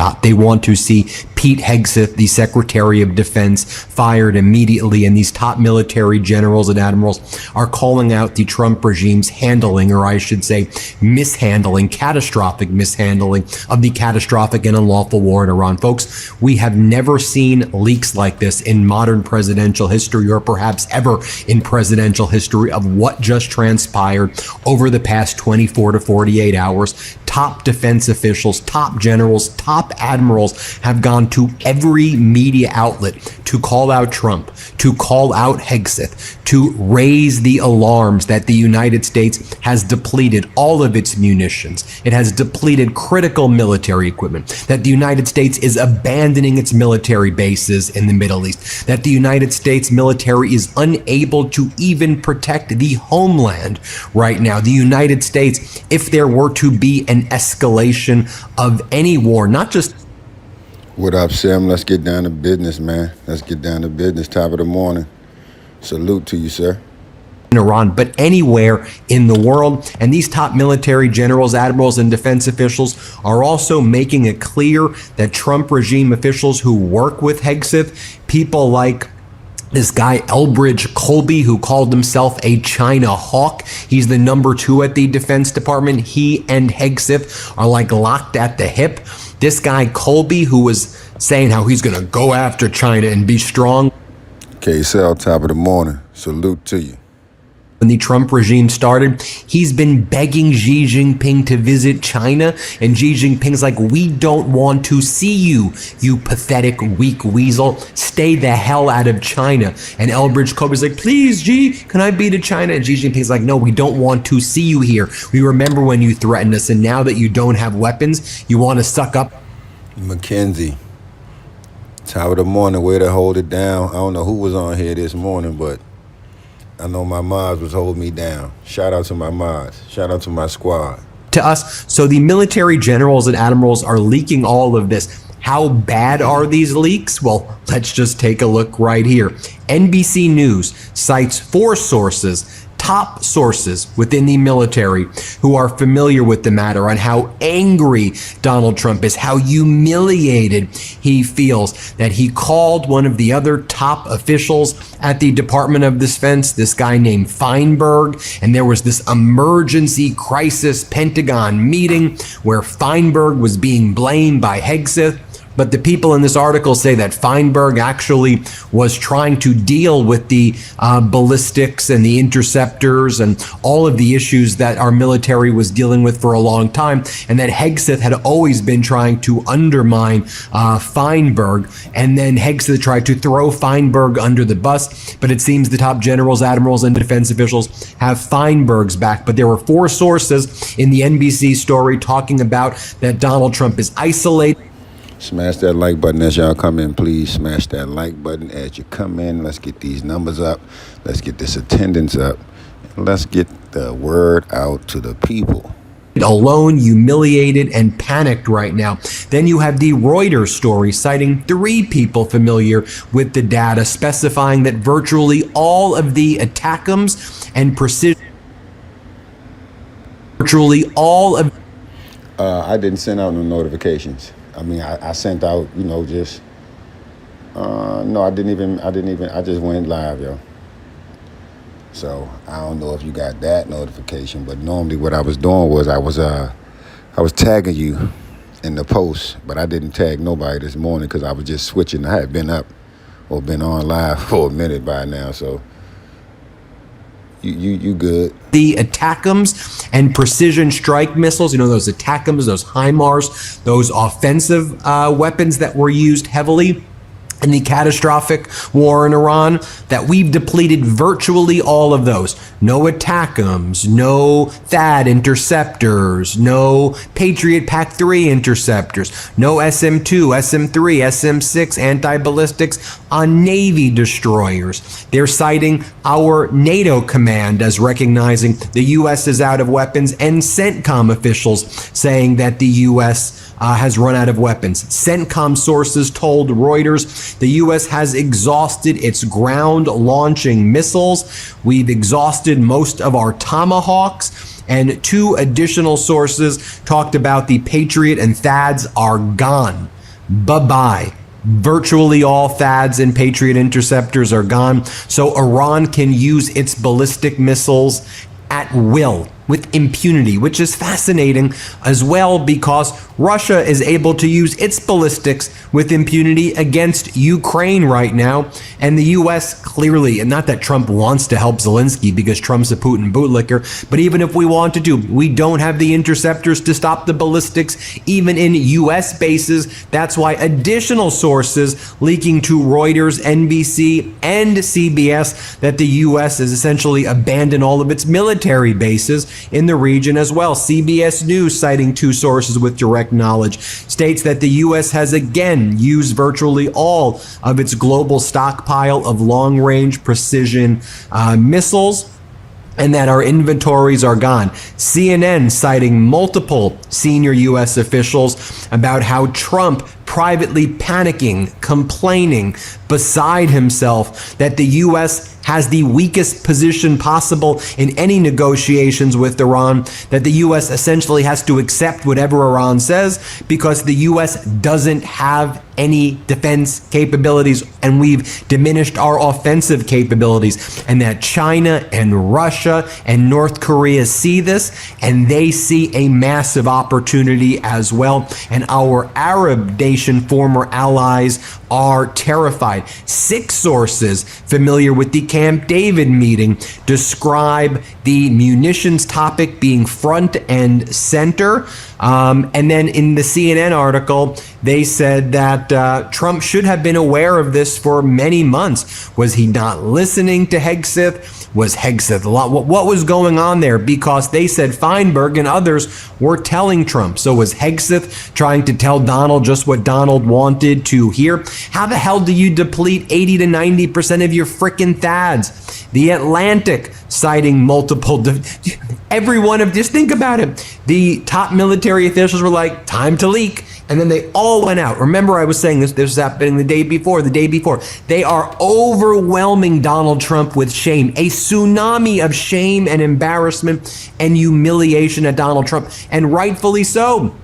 shot. They want to see Pete Hegseth, the Secretary of Defense, fired immediately, and these top military generals and admirals are calling out the Trump regime's handling, or I should say mishandling, catastrophic mishandling of the catastrophic and unlawful war in Iran. Folks, we have never seen leaks like this in modern presidential history, or perhaps ever in presidential history, of what just transpired over the past 24 to 48 hours. Top defense officials, top generals, top admirals have gone to every media outlet to call out Trump, to call out Hegseth, to raise the alarms that the United States has depleted all of its munitions. It has depleted critical military equipment, that the United States is abandoning its military bases in the Middle East, that the United States military is unable to even protect the homeland right now. The United States, if there were to be an escalation of any war, not just... What up, Sam? Let's get down to business, man. Let's get down to business. Top of the morning. Salute to you, sir. In Iran, but anywhere in the world. And these top military generals, admirals, and defense officials are also making it clear that Trump regime officials who work with Hegseth, people like this guy Elbridge Colby, who called himself a China hawk. He's the #2 at the Defense Department. He and Hegseth are like locked at the hip. This guy Colby, who was saying how he's going to go after China and be strong. KSL, top of the morning. Salute to you. When the Trump regime started, he's been begging Xi Jinping to visit China, and Xi Jinping's like, we don't want to see you, you pathetic, weak weasel. Stay the hell out of China. And Elbridge Colby's like, please, Xi, can I be to China? And Xi Jinping's like, no, we don't want to see you here. We remember when you threatened us, and now that you don't have weapons, you want to suck up. Mackenzie, top of the morning, way to hold it down. I don't know who was on here this morning, but I know my mods was holding me down. Shout out to my mods. Shout out to my squad. To us. So the military generals and admirals are leaking all of this. How bad are these leaks? Well, let's just take a look right here. NBC News cites 4 sources, top sources within the military who are familiar with the matter, on how angry Donald Trump is, how humiliated he feels that he called one of the other top officials at the Department of Defense, this guy named Feinberg, and there was this emergency crisis Pentagon meeting where Feinberg was being blamed by Hegseth. But the people in this article say that Feinberg actually was trying to deal with the ballistics and the interceptors and all of the issues that our military was dealing with for a long time, and that Hegseth had always been trying to undermine Feinberg, and then Hegseth tried to throw Feinberg under the bus. But it seems the top generals, admirals, and defense officials have Feinberg's back. But there were 4 sources in the NBC story talking about that Donald Trump is isolated. Smash that like button as y'all come in, please. Smash that like button as you come in. Let's get these numbers up. Let's get this attendance up. Let's get the word out to the people. Alone, humiliated, and panicked right now. Then you have the Reuters story citing 3 people familiar with the data, specifying that virtually all of the ATACMS and precision, virtually all of... I didn't send out no notifications. I mean, I sent out, just, no, I didn't even, I just went live, yo. So I don't know if you got that notification, but normally what I was doing was I was tagging you in the post, but I didn't tag nobody this morning because I was just switching. I had been up or been on live for a minute by now, so you good. The ATACMS and precision strike missiles, those ATACMS, those HIMARS, those offensive weapons that were used heavily in the catastrophic war in Iran, that we've depleted virtually all of those. No ATACMS, no THAAD interceptors, no Patriot PAC-3 interceptors, no SM-2, SM-3, SM-6 anti-ballistics on Navy destroyers. They're citing our NATO command as recognizing the U.S. is out of weapons, and CENTCOM officials saying that the U.S. Has run out of weapons. CENTCOM sources told Reuters the U.S. has exhausted its ground launching missiles. We've exhausted most of our Tomahawks. And 2 additional sources talked about the Patriot and THAADs are gone. Bye-bye. Virtually all THAADs and Patriot interceptors are gone. So Iran can use its ballistic missiles at will with impunity, which is fascinating as well because Russia is able to use its ballistics with impunity against Ukraine right now. And the U.S. clearly, and not that Trump wants to help Zelensky because Trump's a Putin bootlicker, but even if we want to we don't have the interceptors to stop the ballistics, even in U.S. bases. That's why additional sources leaking to Reuters, NBC, and CBS that the U.S. has essentially abandoned all of its military bases in the region as well. CBS News, citing 2 sources with direct knowledge, states that the U.S. has again used virtually all of its global stockpile of long-range precision missiles, and that our inventories are gone. CNN citing multiple senior U.S. officials about how Trump privately panicking, complaining, beside himself, that the U.S. has the weakest position possible in any negotiations with Iran, that the U.S. essentially has to accept whatever Iran says because the U.S. doesn't have any defense capabilities and we've diminished our offensive capabilities, and that China and Russia and North Korea see this and they see a massive opportunity as well. And our Arab nation former allies are terrified. 6 sources familiar with the Camp David meeting describe the munitions topic being front and center. And then in the CNN article, they said that Trump should have been aware of this for many months. Was he not listening to Hegseth? Was Hegseth a lot? What was going on there? Because they said Feinberg and others were telling Trump. So was Hegseth trying to tell Donald just what Donald wanted to hear? How the hell do you deplete 80 to 90% of your frickin' THAADs? The Atlantic citing multiple, every one of, just think about it. The top military officials were like, time to leak. And then they all went out. Remember, I was saying this was happening the day before. They are overwhelming Donald Trump with shame, a tsunami of shame and embarrassment and humiliation at Donald Trump, and rightfully so.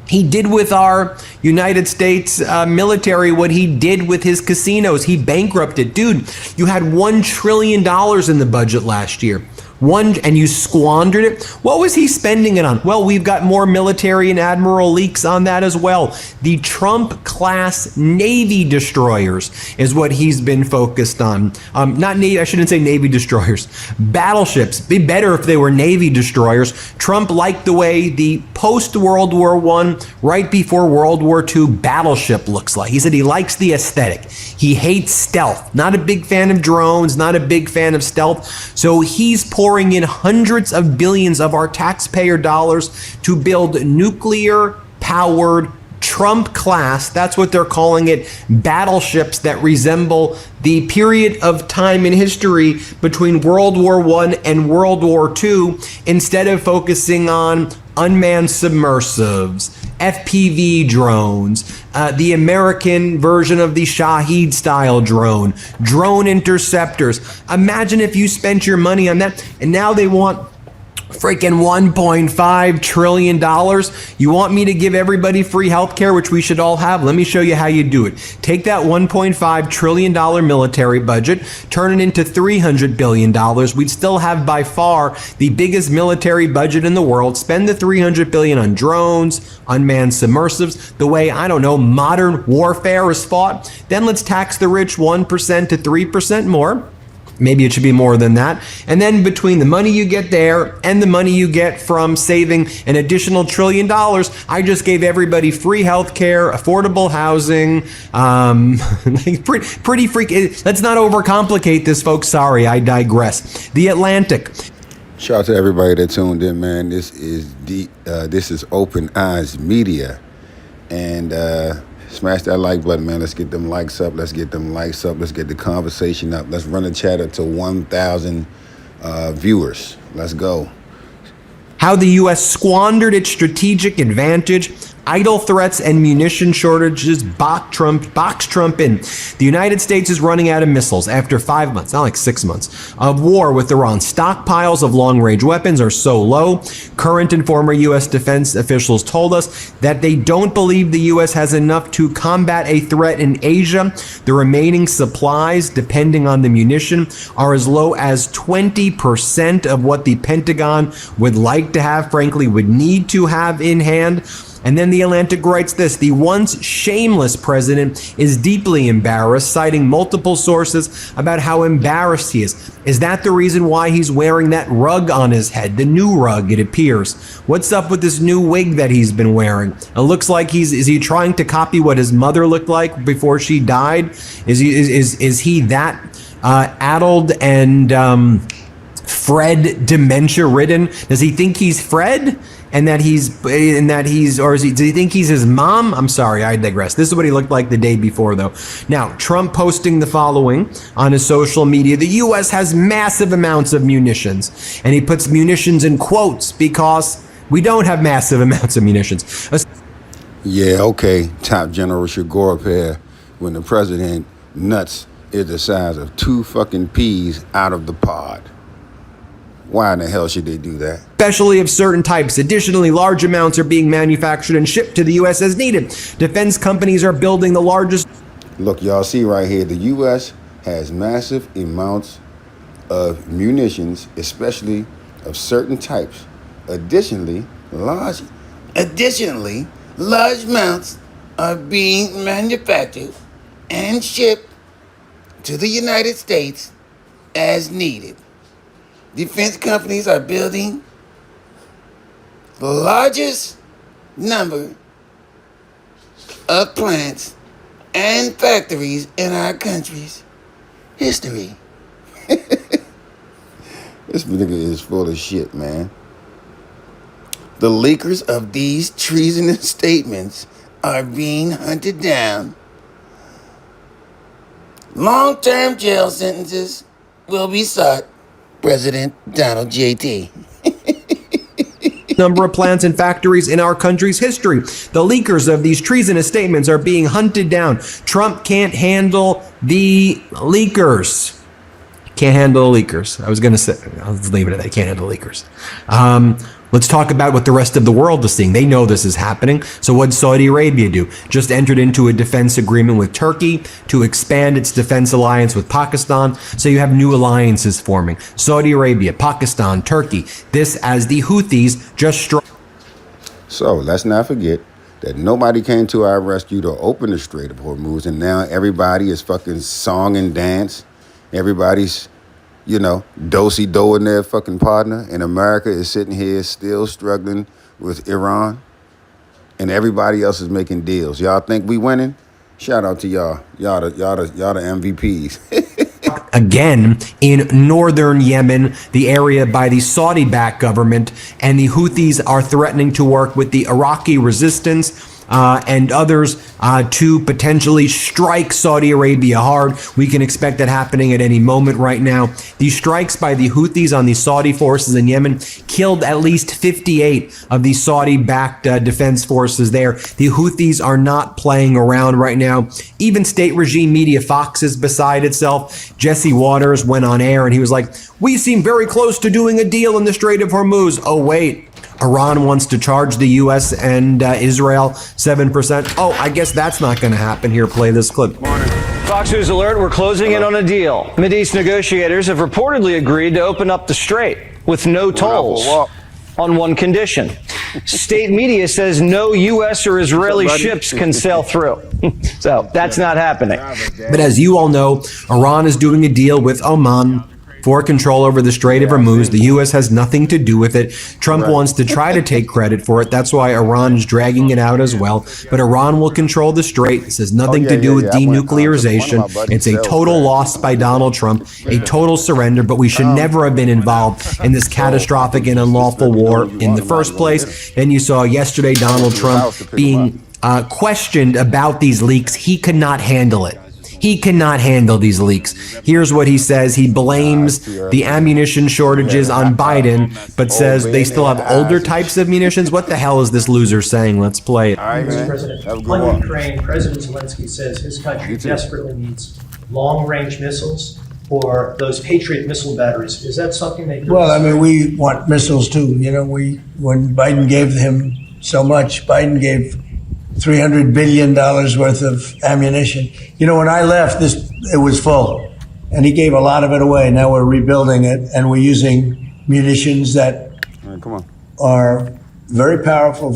He did with our United States military what he did with his casinos. He bankrupted. Dude, you had $1 trillion in the budget last year. And you squandered it. What was he spending it on? Well, we've got more military and admiral leaks on that as well. The Trump class Navy destroyers is what he's been focused on. Not Navy, I shouldn't say Navy destroyers. Battleships. Be better if they were Navy destroyers. Trump liked the way the post-World War I, right before World War II battleship looks like. He said he likes the aesthetic. He hates stealth. Not a big fan of drones, not a big fan of stealth. So he's pouring in hundreds of billions of our taxpayer dollars to build nuclear-powered Trump class, that's what they're calling it, battleships that resemble the period of time in history between World War I and World War II, instead of focusing on unmanned submersives, FPV drones, the American version of the Shahed-style drone interceptors. Imagine if you spent your money on that, and now they want freaking $1.5 trillion. You want me to give everybody free healthcare, which we should all have? Let me show you how you do it. Take that $1.5 trillion military budget, turn it into $300 billion. We'd still have by far the biggest military budget in the world. Spend the $300 billion on drones, unmanned submersives, the way, I don't know, modern warfare is fought. Then let's tax the rich 1% to 3% more. Maybe it should be more than that. And then between the money you get there and the money you get from saving an additional $1 trillion, I just gave everybody free healthcare, affordable housing, pretty freaky. Let's not overcomplicate this, folks. Sorry, I digress. The Atlantic. Shout out to everybody that tuned in, man. This is Open Eyes Media, and smash that like button, man. Let's get them likes up. Let's get the conversation up. Let's run the chat up to 1,000 viewers. Let's go. How the U.S. squandered its strategic advantage. idle threats and munition shortages box Trump in. The United States is running out of missiles after 5 months, not like 6 months, of war with Iran. Stockpiles of long-range weapons are so low. Current and former U.S. defense officials told us that they don't believe the U.S. has enough to combat a threat in Asia. The remaining supplies, depending on the munition, are as low as 20% of what the Pentagon would like to have, frankly, would need to have in hand. And then The Atlantic writes this: the once shameless president is deeply embarrassed, citing multiple sources about how embarrassed he is. Is that the reason why he's wearing that rug on his head? The new rug, it appears. What's up with this new wig that he's been wearing? It looks like is he trying to copy what his mother looked like before she died? Is he that addled and Fred dementia ridden? Does he think he's Fred? Or does he think he's his mom? I'm sorry, I digress. This is what he looked like the day before, though. Now, Trump posting the following on his social media: the U.S. has massive amounts of munitions. And he puts munitions in quotes because we don't have massive amounts of munitions. Yeah, okay, Top General Shigorov here, when the president nuts is the size of 2 fucking peas out of the pod. Why in the hell should they do that? Especially of certain types. Additionally, large amounts are being manufactured and shipped to the U.S. as needed. Defense companies are building the largest... Look, y'all see right here, the U.S. has massive amounts of munitions, especially of certain types. Additionally, large amounts are being manufactured and shipped to the United States as needed. Defense companies are building the largest number of plants and factories in our country's history. This nigga is full of shit, man. The leakers of these treasonous statements are being hunted down. Long-term jail sentences will be sought. President Donald J.T. number of plants and factories in our country's history. The leakers of these treasonous statements are being hunted down. Trump can't handle the leakers. Can't handle the leakers. I was going to say, I'll leave it at that. Can't handle the leakers. Let's talk about what the rest of the world is seeing. They know this is happening. So what did Saudi Arabia do? Just entered into a defense agreement with Turkey to expand its defense alliance with Pakistan. So you have new alliances forming. Saudi Arabia, Pakistan, Turkey. This as the Houthis just struck. So let's not forget that nobody came to our rescue to open the Strait of Hormuz, and now everybody is fucking song and dance. Everybody's, do-si-doing their fucking partner, and America is sitting here still struggling with Iran, and everybody else is making deals. Y'all think we winning? Shout out to y'all. Y'all the MVPs. Again in northern Yemen, the area by the Saudi-backed government, and the Houthis are threatening to work with the Iraqi resistance and others to potentially strike Saudi Arabia hard. We can expect that happening at any moment right now. These strikes by the Houthis on the Saudi forces in Yemen killed at least 58 of the Saudi-backed defense forces there. The Houthis are not playing around right now. Even state regime media Fox is beside itself. Jesse Waters went on air and he was like, "We seem very close to doing a deal in the Strait of Hormuz." Oh, wait. Iran wants to charge the U.S. and Israel 7%. Oh, I guess that's not going to happen. Here, play this clip. Morning. Fox News alert, we're closing in on a deal. Mideast negotiators have reportedly agreed to open up the strait with no tolls on one condition. State media says no U.S. or Israeli ships can sail through. So that's not happening. But as you all know, Iran is doing a deal with Oman for control over the Strait of Hormuz. The U.S. has nothing to do with it. Trump wants to try to take credit for it. That's why Iran is dragging it out as well. But Iran will control the strait. This has nothing to do with denuclearization. It's a total loss by Donald Trump, a total surrender, but we should never have been involved in this catastrophic and unlawful war in the first place. Then you saw yesterday Donald Trump being questioned about these leaks. He could not handle it. He cannot handle these leaks. Here's what he says. He blames the ammunition shortages on Biden, but says they still have older types of munitions. What the hell is this loser saying? Let's play it. All right, man. President, Have a good on one. Ukraine, President Zelensky says his country You too. desperately needs long-range missiles or those Patriot missile batteries. Is that something that you're... Well, I mean, we want missiles too. You know, when Biden gave him so much, Biden gave $300 billion worth of ammunition. You know, when I left, it was full, and he gave a lot of it away. Now we're rebuilding it, and we're using munitions that All right, come on. are very powerful,